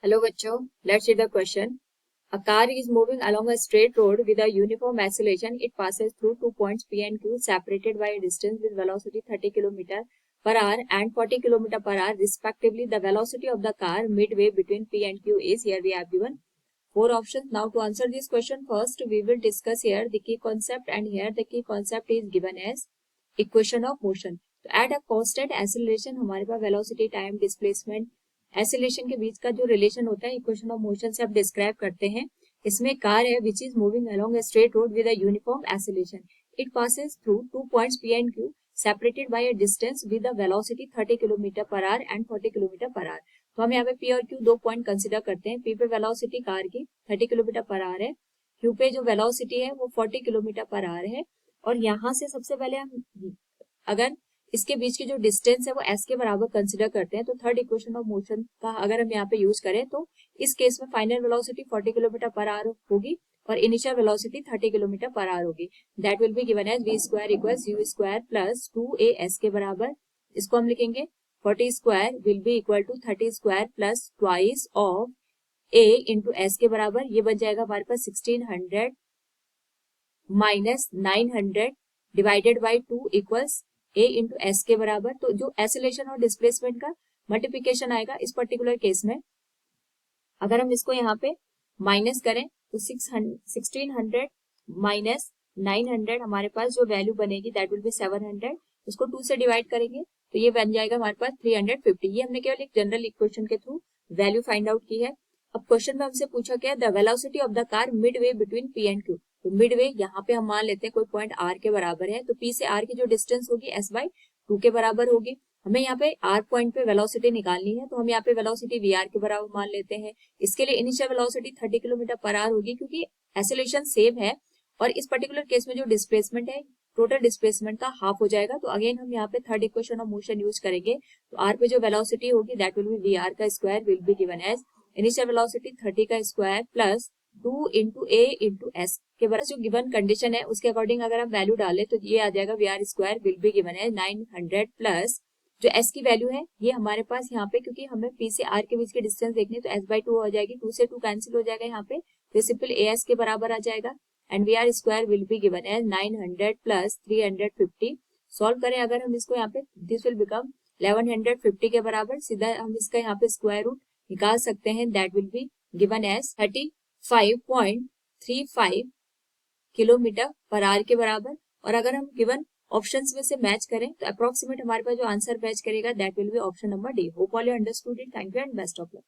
Hello बच्चों, let's read the question. A car is moving along a straight road with a uniform acceleration. It passes through 2 points P and Q separated by a distance with velocity 30 km per hour and 40 km per hour respectively. The velocity of the car midway between P and Q is, here we have given 4 options. Now to answer this question, first we will discuss here the key concept, and here the key concept is given as equation of motion. तो at a constant acceleration हमारे पास velocity, time, displacement, acceleration के बीच का जो relation होता है equation of motion से आप describe करते हैं. इसमें कार है which is moving along a straight road with a uniform acceleration. It passes through 2 points P and Q separated by a distance with a velocity 30 kilometre per our and 40 kilometre per our. तो हम यहाँ पे P और Q दो point consider करते हैं. P पे velocity car की 30 किलोमीटर पर आवर है, क्यू पे जो वेलोसिटी है वो 40 किलोमीटर पर आवर है. और यहाँ से सबसे पहले हम अगर इसके बीच की जो डिस्टेंस है वो s के बराबर कंसिडर करते हैं, तो थर्ड इक्वेशन ऑफ मोशन का अगर हम यहाँ पे यूज करें तो इस केस में final velocity 40 kilometre per hour होगी और initial velocity 30 kilometre per hour होगी. That will be given as v square equals u square plus 2as के बराबर. इसको हम लिखेंगे 40 square will be equal to 30 square plus twice of a into s के बराबर. ये बन जाएगा हमारे पास 1600 minus 900 divided by 2 equals a into s के बराबर. तो जो एक्सेलरेशन और डिस्प्लेसमेंट का मल्टीप्लिकेशन आएगा इस पर्टिकुलर केस में, अगर हम इसको यहाँ पे माइनस करें तो 1600 माइनस 900 हमारे पास जो वैल्यू बनेगी दैट विल बी 700. इसको 2 से डिवाइड करेंगे तो ये बन जाएगा हमारे पास 350. ये हमने केवल एक जनरल इक्वेशन के थ्रू वैल्यू फाइंड आउट की है. अब क्वेश्चन में हमसे पूछा क्या है, the velocity of the car mid way between P and Q. तो मिड वे यहाँ पे हम मान लेते हैं कोई पॉइंट आर के बराबर है, तो पी से आर की जो डिस्टेंस होगी एस बाई 2 के बराबर होगी. हमें यहाँ पे आर पॉइंट पे वेलोसिटी निकालनी है, तो हम यहाँ पे वेलोसिटी वी आर के बराबर मान लेते हैं. इसके लिए initial velocity 30 kilometre per hour होगी क्योंकि एक्सेलरेशन सेम है और इस पर्टिकुलर केस में जो डिस्प्लेसमेंट है टोटल डिस्प्लेसमेंट का हाफ हो जाएगा. तो अगेन हम यहाँ पे third equation of motion use करेंगे. तो आर पे जो वेलोसिटी होगी that will be v r का square will be given as initial velocity 30 का square plus 2 into a into s के बराबर. जो गिवन कंडीशन है उसके अकॉर्डिंग अगर हम वैल्यू डालें तो ये आ जाएगा V R square will be given as 900 plus जो एस की वैल्यू है ये हमारे पास यहाँ पे, क्योंकि हमें पी से आर के बीच की डिस्टेंस देखनी तो एस बाई 2 हो जाएगी. 2 से 2 कैंसिल हो जाएगा यहाँ पे, तो सिंपल ए एस के बराबर आ जाएगा. And V R square will be given as 900 plus 350. Solve करें अगर हम इसको यहाँ पे, दिस विल बिकम 1150 के बराबर. सीधा हम इसका यहाँ पे स्क्वायर रूट निकाल सकते हैं. That will be given as 35.35 kilometre per hour के बराबर. और अगर हम गिवन ऑप्शंस में से मैच करें तो अप्रोक्सीमेट हमारे पास जो आंसर मैच करेगा that will B option number D. Hope all you understood it. Thank you and best of luck.